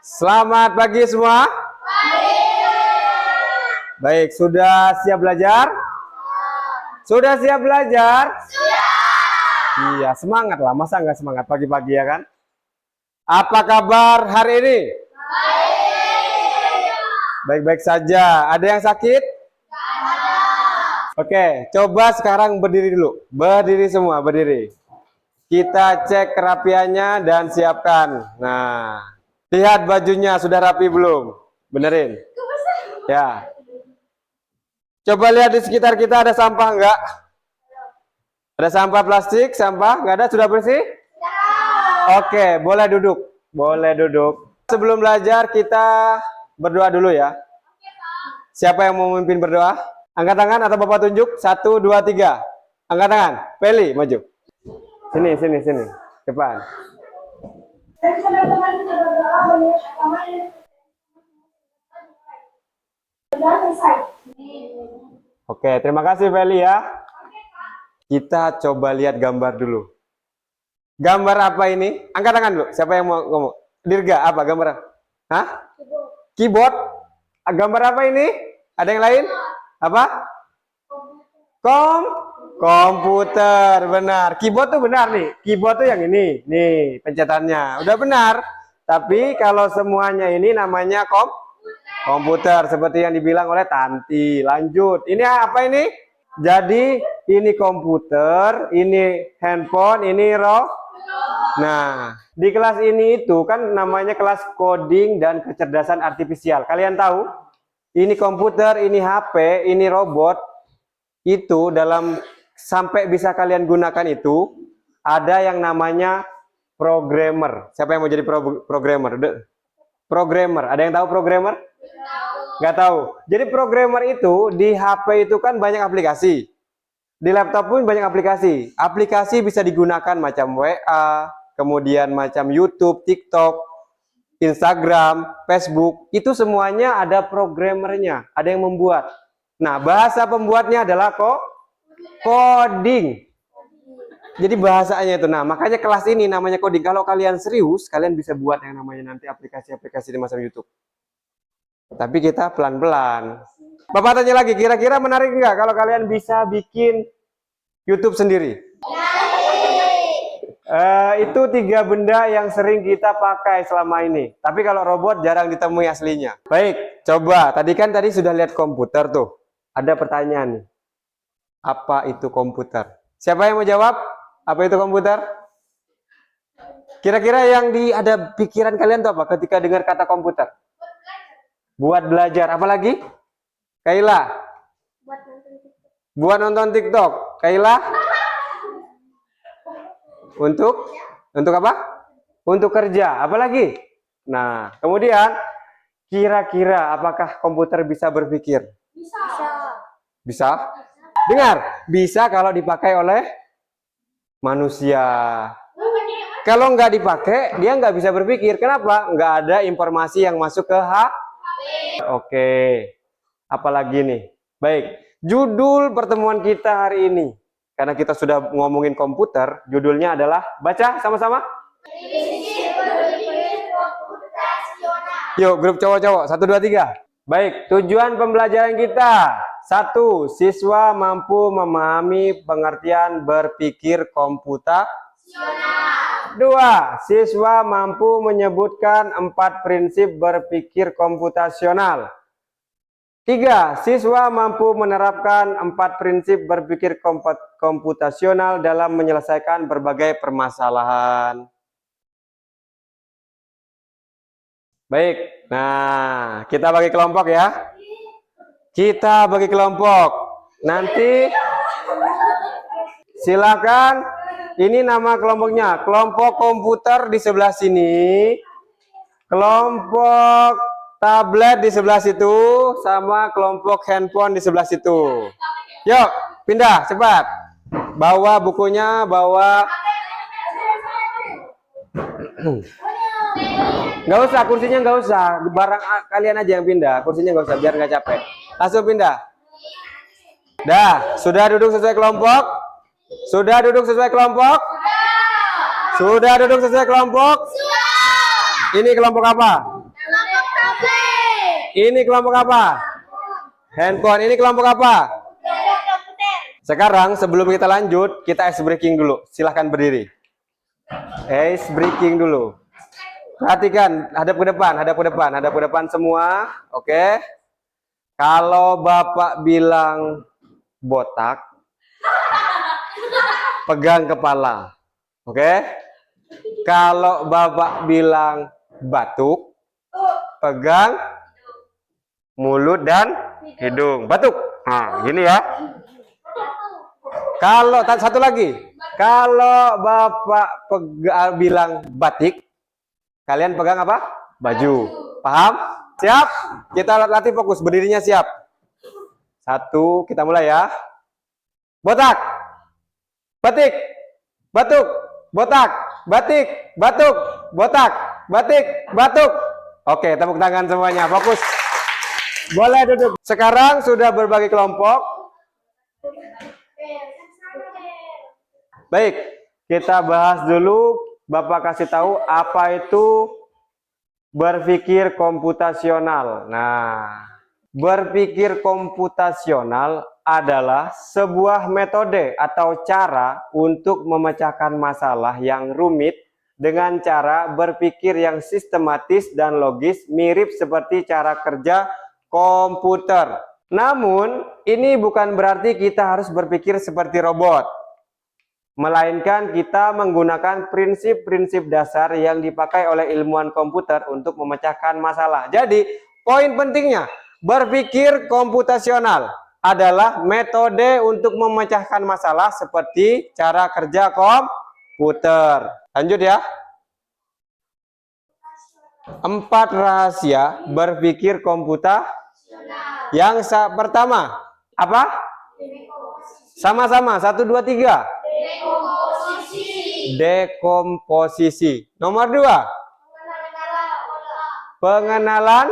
Selamat pagi semua. Baik, sudah siap belajar? Sudah siap belajar? Iya, semangat lah. Masa nggak semangat pagi-pagi ya kan? Apa kabar hari ini? Baik-baik saja. Ada yang sakit? Oke, coba sekarang berdiri dulu. Berdiri semua, berdiri. Kita cek kerapiannya dan siapkan. Nah, lihat bajunya sudah rapi belum? Benerin. Ya. Coba lihat di sekitar kita ada sampah enggak? Ada sampah plastik, sampah? Enggak ada? Sudah bersih? Oke, boleh duduk. Boleh duduk. Sebelum belajar kita berdoa dulu ya. Siapa yang mau memimpin berdoa? Angkat tangan atau Bapak tunjuk? 1, 2, 3. Angkat tangan. Peli, maju. Sini. Depan. Oke, terima kasih Feli ya. Kita coba lihat gambar dulu. Gambar apa ini? Angkat tangan dulu. Siapa yang mau ngomong? Dirga, apa gambar? Hah? Keyboard. Gambar apa ini? Ada yang lain? Apa? Komputer, benar. Keyboard tuh benar nih. Keyboard tuh yang ini. Nih, pencetannya. Udah benar. Tapi kalau semuanya ini namanya komputer seperti yang dibilang oleh Tanti. Lanjut. Ini apa ini? Jadi ini komputer, ini handphone, ini Nah, di kelas ini itu kan namanya kelas coding dan kecerdasan artifisial. Kalian tahu? Ini komputer, ini HP, ini robot. Itu dalam sampai bisa kalian gunakan itu ada yang namanya programmer. Siapa yang mau jadi programmer? Programmer. Ada yang tahu programmer? Nggak tahu. Jadi programmer itu di HP itu kan banyak aplikasi. Di laptop pun banyak aplikasi. Aplikasi bisa digunakan macam WA, kemudian macam YouTube, TikTok, Instagram, Facebook. Itu semuanya ada programmernya. Ada yang membuat. Nah, bahasa pembuatnya adalah coding. Jadi bahasanya itu. Nah, makanya kelas ini namanya coding. Kalau kalian serius, kalian bisa buat yang namanya nanti aplikasi-aplikasi di masa YouTube. Tapi kita pelan-pelan. Bapak tanya lagi, kira-kira menarik nggak kalau kalian bisa bikin YouTube sendiri? Itu 3 benda yang sering kita pakai selama ini. Tapi kalau robot jarang ditemui aslinya. Baik, coba. Tadi sudah lihat komputer tuh. Ada pertanyaan nih. Apa itu komputer? Siapa yang mau jawab? Apa itu komputer? Kira-kira yang ada pikiran kalian tuh apa ketika dengar kata komputer? Buat belajar. Apa lagi? Kaila? Buat nonton TikTok. Kaila? Untuk apa? Untuk kerja. Apa lagi? Nah, kemudian kira-kira apakah komputer bisa berpikir? Bisa? Dengar, bisa kalau dipakai oleh manusia. Kalau nggak dipakai, dia nggak bisa berpikir. Kenapa? Nggak ada informasi yang masuk ke Oke. Apalagi nih? Baik, judul pertemuan kita hari ini. Karena kita sudah ngomongin komputer, judulnya adalah, baca sama-sama. Yuk, grup cowok-cowok. 1, 2, 3. Baik, tujuan pembelajaran kita. 1. Siswa mampu memahami pengertian berpikir komputasional. 2. Siswa mampu menyebutkan 4 prinsip berpikir komputasional. 3. Siswa mampu menerapkan 4 prinsip berpikir komputasional dalam menyelesaikan berbagai permasalahan. Baik, nah kita bagi kelompok ya. Kita bagi kelompok. Nanti silakan, ini nama kelompoknya. Kelompok komputer di sebelah sini. Kelompok tablet di sebelah situ. Sama kelompok handphone di sebelah situ. Yuk, pindah cepat. Bawa bukunya, bawa. Nggak usah, kursinya nggak usah. Barang kalian aja yang pindah. Kursinya nggak usah, biar nggak capek. Langsung pindah. Dah, sudah duduk sesuai kelompok? Sudah duduk sesuai kelompok? Sudah duduk sesuai kelompok? Ini kelompok apa? Ini kelompok apa? Handphone. Ini kelompok apa? Sekarang sebelum kita lanjut, kita ice breaking dulu. Silahkan berdiri. Ice breaking dulu. Perhatikan, hadap ke depan, hadap ke depan, hadap ke depan semua. Oke. Kalau Bapak bilang botak, pegang kepala. Oke. Kalau Bapak bilang batuk, pegang mulut dan hidung. Batuk. Nah, gini ya. Kalau satu lagi, kalau Bapak bilang batik, kalian pegang apa? Baju. Paham? Siap? Kita latih fokus. Berdirinya siap. Satu, kita mulai ya. Botak, batik, batuk, botak, batik, batuk, botak, batik, batuk. Oke, tepuk tangan semuanya. Fokus. Boleh duduk. Sekarang sudah berbagi kelompok. Baik, kita bahas dulu. Bapak kasih tahu apa itu berpikir komputasional. Nah, berpikir komputasional adalah sebuah metode atau cara untuk memecahkan masalah yang rumit dengan cara berpikir yang sistematis dan logis, mirip seperti cara kerja komputer. Namun, ini bukan berarti kita harus berpikir seperti robot, melainkan kita menggunakan prinsip-prinsip dasar yang dipakai oleh ilmuwan komputer untuk memecahkan masalah. Jadi, poin pentingnya, berpikir komputasional adalah metode untuk memecahkan masalah seperti cara kerja komputer. Lanjut ya. 4 rahasia berpikir komputasional. Yang pertama, apa? Sama-sama, 1, 2, 3. Dekomposisi. Nomor 2, pengenalan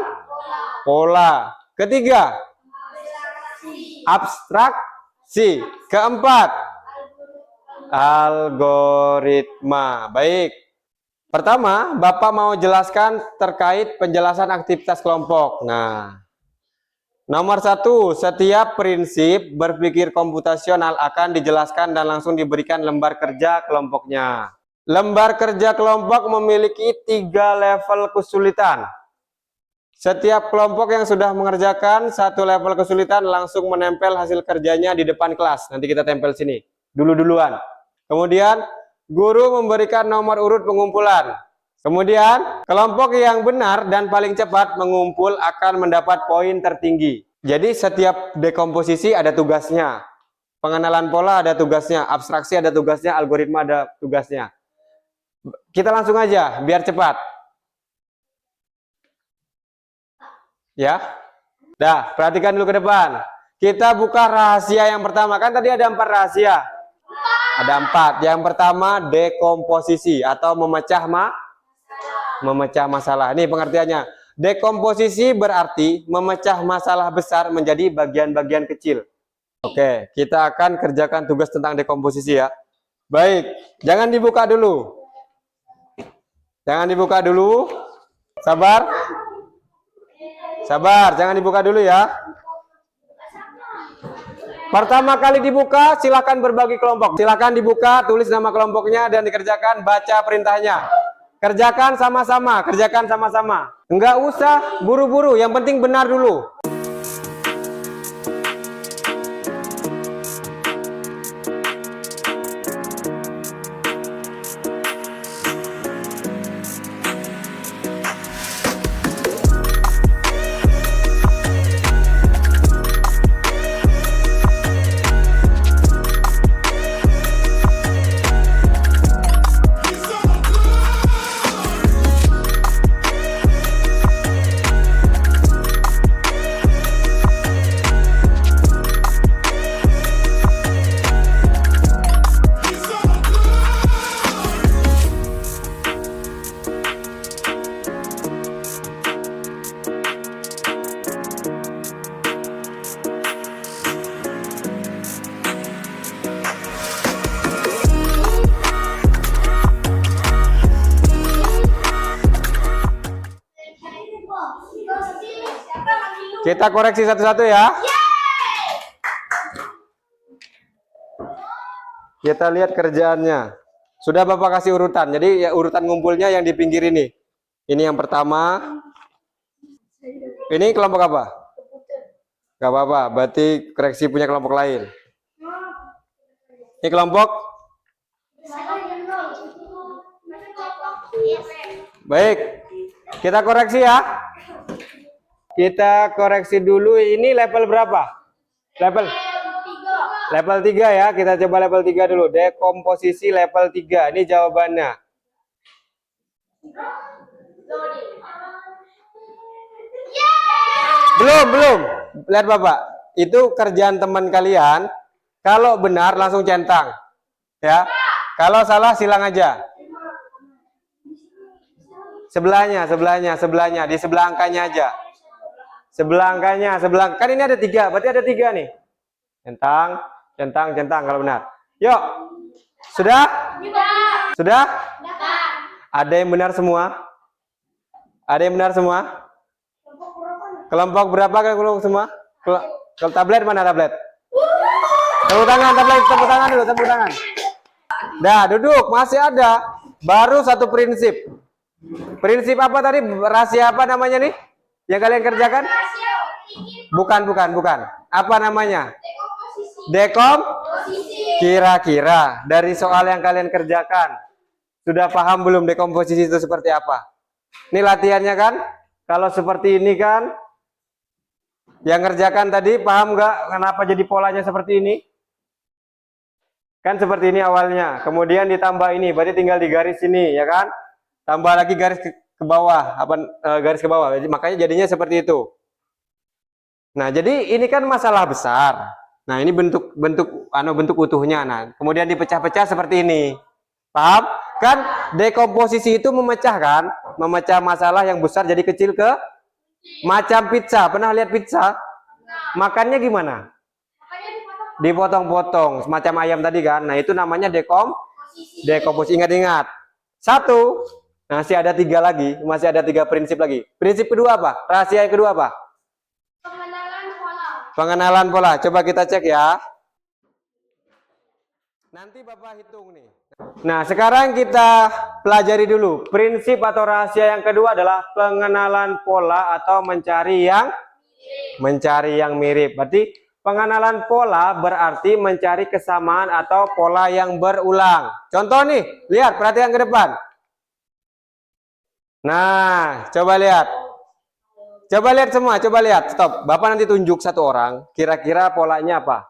pola. Ketiga, abstraksi. Keempat, algoritma. Baik. Pertama, Bapak mau jelaskan terkait penjelasan aktivitas kelompok. Nah, nomor 1, setiap prinsip berpikir komputasional akan dijelaskan dan langsung diberikan lembar kerja kelompoknya. Lembar kerja kelompok memiliki 3 level kesulitan. Setiap kelompok yang sudah mengerjakan 1 level kesulitan langsung menempel hasil kerjanya di depan kelas. Nanti kita tempel sini, duluan. Kemudian, guru memberikan nomor urut pengumpulan. Kemudian, kelompok yang benar dan paling cepat mengumpul akan mendapat poin tertinggi. Jadi, setiap dekomposisi ada tugasnya. Pengenalan pola ada tugasnya, abstraksi ada tugasnya, algoritma ada tugasnya. Kita langsung aja, biar cepat. Ya. Dah, perhatikan dulu ke depan. Kita buka rahasia yang pertama. Kan tadi ada 4 rahasia. Ada 4. Yang pertama, dekomposisi atau memecah masalah. Ini pengertiannya. Dekomposisi berarti memecah masalah besar menjadi bagian-bagian kecil. Oke, kita akan kerjakan tugas tentang dekomposisi ya. Baik, jangan dibuka dulu. Jangan dibuka dulu. Sabar. Sabar, jangan dibuka dulu ya. Pertama kali dibuka, silakan berbagi kelompok. Silakan dibuka, tulis nama kelompoknya dan dikerjakan, baca perintahnya. Kerjakan sama-sama, kerjakan sama-sama. Enggak usah buru-buru, yang penting benar dulu. Kita koreksi satu-satu ya. Kita lihat kerjaannya. Sudah Bapak kasih urutan. Jadi ya urutan ngumpulnya yang di pinggir ini. Ini yang pertama. Ini kelompok apa? Gak apa-apa. Berarti koreksi punya kelompok lain. Ini kelompok. Baik. Kita koreksi ya. Kita koreksi dulu. Ini level berapa? Level 3 ya, kita coba level 3 dulu. Dekomposisi level 3. Ini jawabannya. Belum. Lihat Bapak. Itu kerjaan teman kalian. Kalau benar langsung centang. Ya. Kalau salah silang aja. Sebelahnya. Di sebelah angkanya aja. Sebelah angkanya. Kan ini ada 3. Berarti ada 3 nih. Centang kalau benar. Yuk. Sudah? Ada yang benar semua? Kelompok berapa kelompok semua? Kalau tablet mana tablet? Tepuk tangan dulu, tepuk tangan. Dah, duduk, masih ada. Baru satu prinsip. Prinsip apa tadi? Rahasia apa namanya nih? Yang kalian kerjakan? Bukan. Apa namanya? Kira-kira dari soal yang kalian kerjakan sudah paham belum dekomposisi itu seperti apa? Ini latihannya kan? Kalau seperti ini kan yang kerjakan tadi paham nggak kenapa jadi polanya seperti ini? Kan seperti ini awalnya, kemudian ditambah ini, berarti tinggal di garis ini ya kan? Tambah lagi garis ke bawah, garis ke bawah. Makanya jadinya seperti itu. Nah, jadi ini kan masalah besar. Nah, ini bentuk utuhnya. Nah, kemudian dipecah-pecah seperti ini. Paham? Kan dekomposisi itu memecah kan? Memecah masalah yang besar jadi kecil ke macam pizza. Pernah lihat pizza? Makannya gimana? Dipotong-potong, semacam ayam tadi kan. Nah, itu namanya dekomposisi. Ingat-ingat. 1. Masih ada 3 lagi, masih ada 3 prinsip lagi. Prinsip kedua apa? Rahasia yang kedua apa? Pengenalan pola. Coba kita cek ya. Nanti Bapak hitung nih. Nah, sekarang kita pelajari dulu. Prinsip atau rahasia yang kedua adalah pengenalan pola atau mencari yang mirip. Berarti pengenalan pola berarti mencari kesamaan atau pola yang berulang. Contoh nih, lihat, perhatikan ke depan. Nah, coba lihat. Coba lihat semua, coba lihat. Stop. Bapak nanti tunjuk satu orang, kira-kira polanya apa?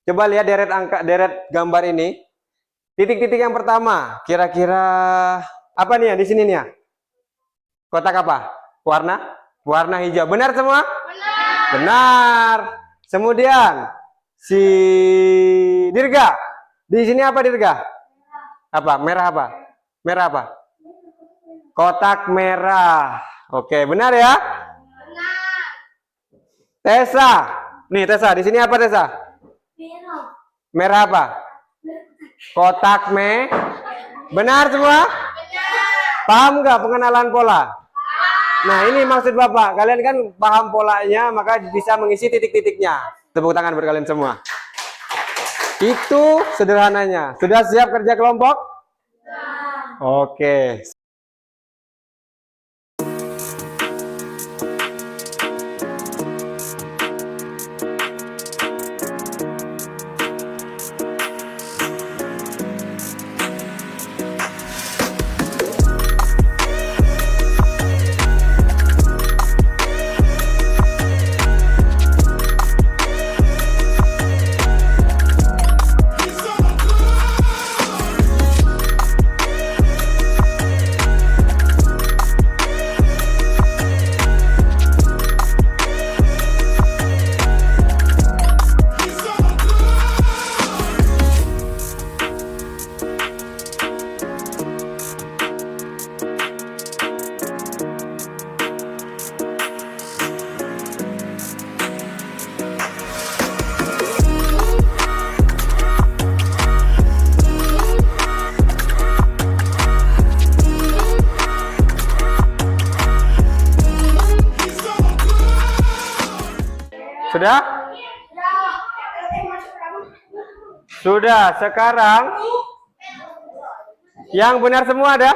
Coba lihat deret gambar ini. Titik-titik yang pertama, kira-kira apa nih ya di sini nih ya? Kotak apa? Warna hijau. Benar semua? Benar. Kemudian si Dirga. Di sini apa Dirga? Apa? Merah apa? Merah apa? Kotak merah. Oke, benar ya? Tessa, nih Tessa, di sini apa Tessa? Merah apa? Kotak Benar semua? Paham nggak pengenalan pola? Nah, ini maksud Bapak. Kalian kan paham polanya, maka bisa mengisi titik-titiknya. Tepuk tangan buat kalian semua. Itu sederhananya. Sudah siap kerja kelompok? Oke. Sudah? Sudah. Sekarang yang benar semua ada?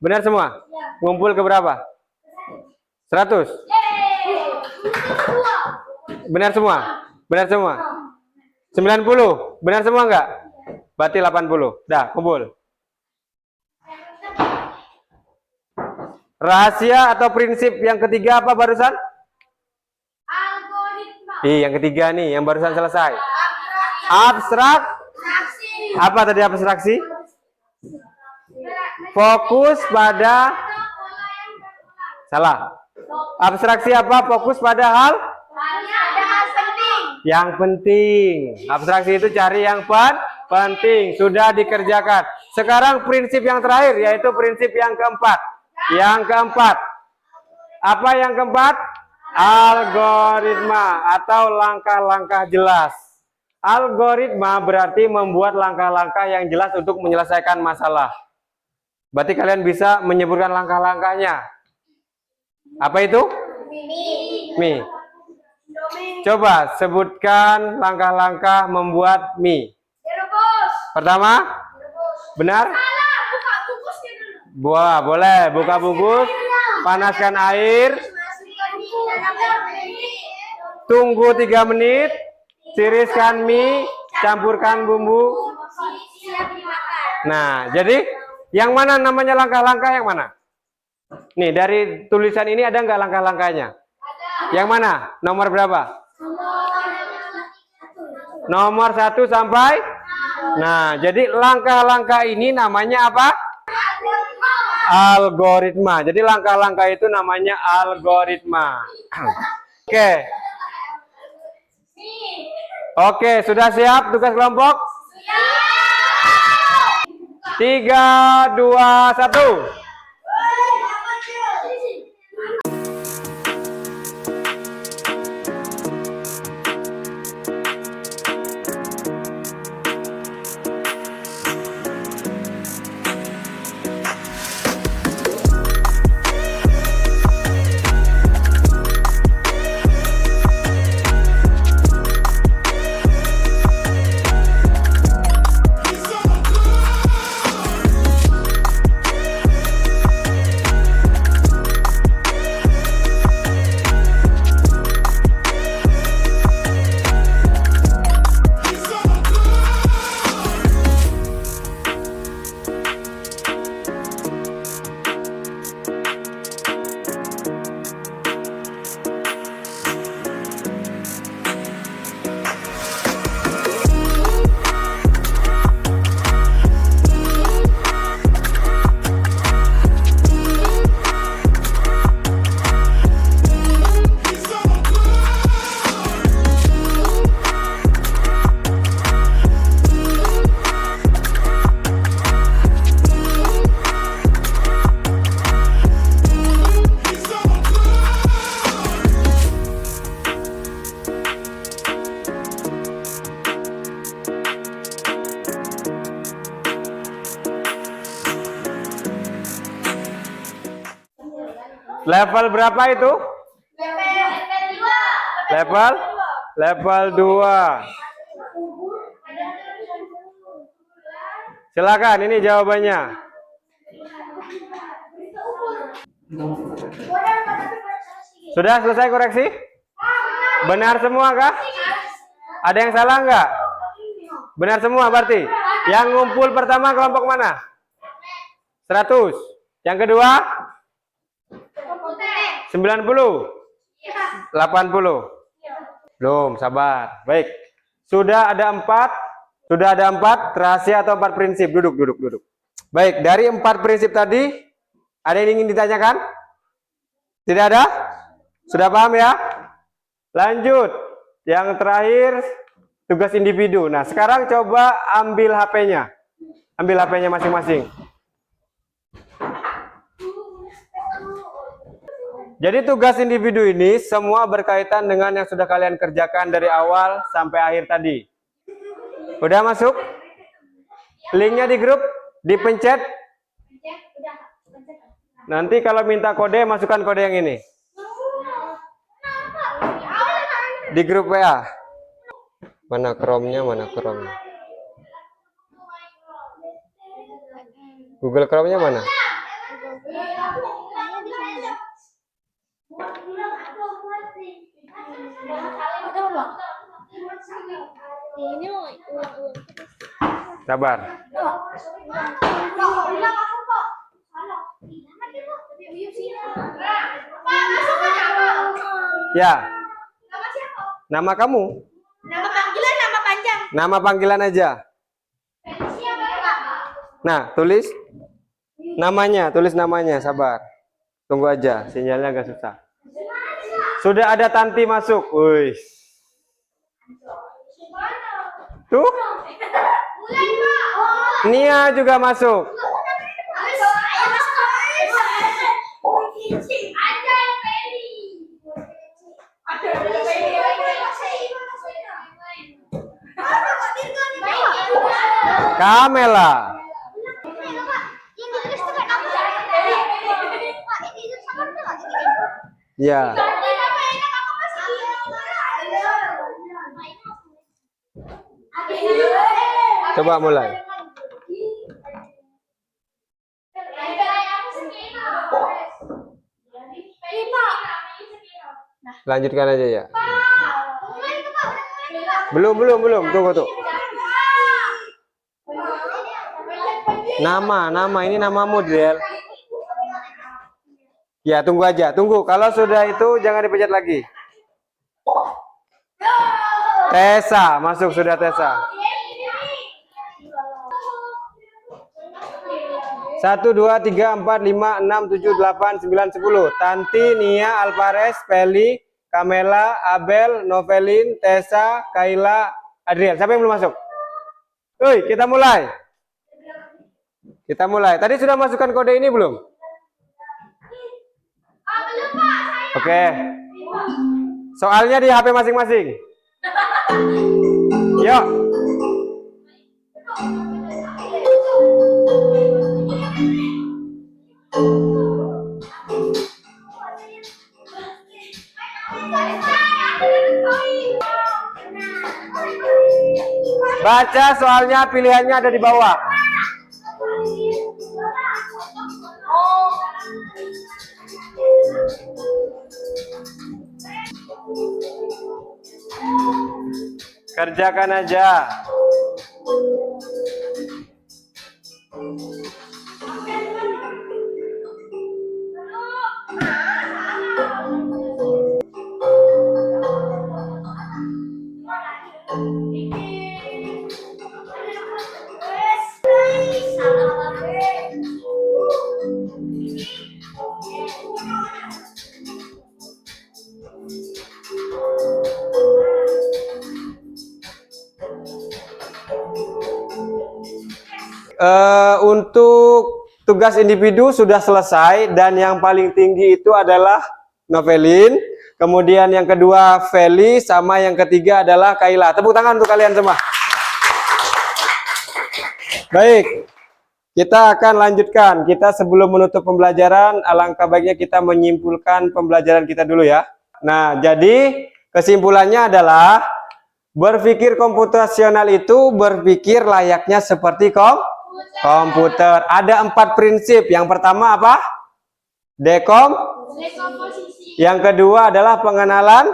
Benar semua? Ngumpul ke berapa? 100? Benar semua? Benar semua? 90? Benar semua enggak? Berarti 80. Dah, kumpul. Rahasia atau prinsip yang ketiga apa barusan? Algoritma. Yang ketiga nih, yang barusan selesai. Abstrak. Apa tadi abstraksi? Fokus pada. Salah. Abstraksi apa? Fokus pada hal yang penting. Abstraksi itu cari yang penting. Sudah dikerjakan. Sekarang prinsip yang terakhir, yaitu prinsip yang keempat. Yang keempat. Apa yang keempat? Algoritma atau langkah-langkah jelas. Algoritma berarti membuat langkah-langkah yang jelas untuk menyelesaikan masalah. Berarti kalian bisa menyebutkan langkah-langkahnya. Apa itu? Mie. Coba sebutkan langkah-langkah membuat mie. Pertama? Benar? Boleh. Buka bungkus. Panaskan air. Tunggu 3 menit. Tiriskan mie. Campurkan bumbu. Nah, jadi yang mana namanya langkah-langkah yang mana? Nih, dari tulisan ini ada nggak langkah-langkahnya? Yang mana? Nomor berapa? Nomor 1 sampai? Nah, jadi langkah-langkah ini namanya apa? Algoritma. Jadi langkah-langkah itu namanya algoritma. Oke, sudah siap tugas kelompok? 3, 2, 1. Level berapa itu? Level 2. Silakan, ini jawabannya. Sudah selesai koreksi? Benar semua kah? Ada yang salah enggak? Benar semua berarti. Yang ngumpul pertama kelompok mana? 100. Yang kedua? 90. 80. Belum, sabar. Baik. Sudah ada 4. Sudah ada 4 rahasia atau 4 prinsip. Duduk. Baik, dari 4 prinsip tadi, ada yang ingin ditanyakan? Tidak ada? Sudah paham ya? Lanjut. Yang terakhir, tugas individu. Nah, sekarang coba ambil HP-nya. Ambil HP-nya masing-masing. Jadi tugas individu ini semua berkaitan dengan yang sudah kalian kerjakan dari awal sampai akhir tadi. Udah masuk? Linknya di grup, dipencet. Nanti kalau minta kode, masukkan kode yang ini. Di grup WA. Mana Chrome-nya, mana Chrome? Google Chrome-nya mana? Sabar. Ya. Nama kamu? Nama panggilan, nama panjang. Nama panggilan aja. Nah, tulis namanya, tulis namanya, sabar. Tunggu aja, sinyalnya agak susah. Sudah ada Tanti masuk. Wih. Tuh. Nia juga masuk. Kamela. Ya. Coba mulai. Lanjutkan aja ya. Belum. Tunggu tuh. Nama ini namamu, Del. Ya, tunggu aja. Tunggu. Kalau sudah itu jangan dipencet lagi. Tessa, masuk sudah Tessa. 1, 2, 3, 4, 5, 6, 7, 8, 9, 10. Tanti, Nia, Alvarez, Feli, Kamela, Abel, Novelin, Tessa, Kayla, Adriel. Siapa yang belum masuk? Woi, kita mulai. Tadi sudah masukkan kode ini belum? Oke. Soalnya di HP masing-masing. Yuk. Baca soalnya, pilihannya ada di bawah. Kerjakan aja. Untuk tugas individu sudah selesai dan yang paling tinggi itu adalah Novelin, kemudian yang kedua Feli, sama yang ketiga adalah Kayla. Tepuk tangan untuk kalian semua. Baik, kita akan lanjutkan. Kita sebelum menutup pembelajaran, alangkah baiknya kita menyimpulkan pembelajaran kita dulu ya. Nah, jadi kesimpulannya adalah berpikir komputasional itu berpikir layaknya seperti komputer. Ada 4 prinsip. Yang pertama apa? Dekomposisi. Yang kedua adalah pengenalan.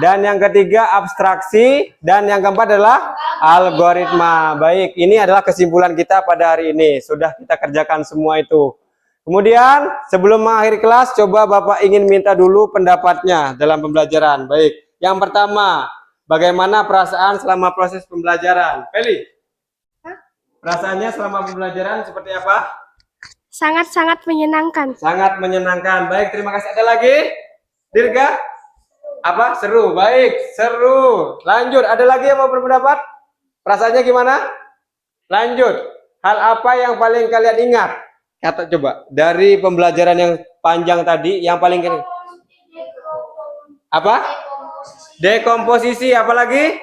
Dan yang ketiga abstraksi. Dan yang keempat adalah algoritma. Baik, ini adalah kesimpulan kita pada hari ini. Sudah kita kerjakan semua itu. Kemudian sebelum mengakhiri kelas, coba Bapak ingin minta dulu pendapatnya dalam pembelajaran. Baik, yang pertama, bagaimana perasaan selama proses pembelajaran? Feli, perasaannya selama pembelajaran seperti apa? Sangat-sangat menyenangkan. Sangat menyenangkan. Baik, terima kasih. Ada lagi? Dirga? Apa? Seru. Baik, seru. Lanjut, ada lagi yang mau berpendapat? Perasaannya gimana? Lanjut. Hal apa yang paling kalian ingat? Kata coba, dari pembelajaran yang panjang tadi, yang paling apa? Dekomposisi, apalagi?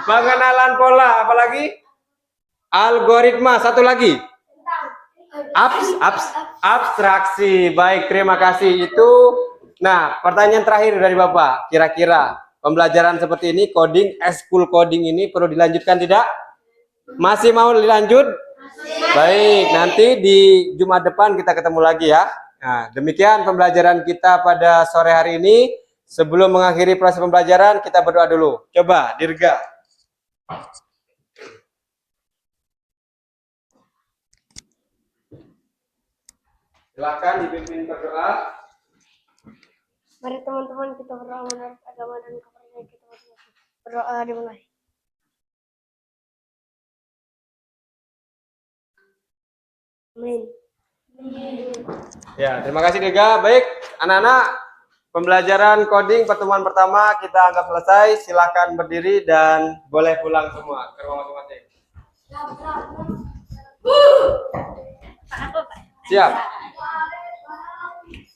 Pengenalan pola, apalagi? Algoritma, satu lagi. Abstraksi. Baik, terima kasih. Itu. Nah, pertanyaan terakhir dari Bapak, kira-kira pembelajaran seperti ini, coding, school coding ini perlu dilanjutkan tidak? Masih mau dilanjut? Baik, nanti di Jumat depan kita ketemu lagi ya. Nah, demikian pembelajaran kita pada sore hari ini. Sebelum mengakhiri proses pembelajaran, kita berdoa dulu. Coba, Dirga. Silakan dipimpin berdoa. Mari teman-teman kita berdoa menurut agama dan kepercayaan kita masing-masing. Berdoa dimulai. Amin. Ya, terima kasih Dirga. Baik, anak-anak, pembelajaran coding pertemuan pertama kita anggap selesai. Silakan berdiri dan boleh pulang semua ke rumah masing-masing. Siap.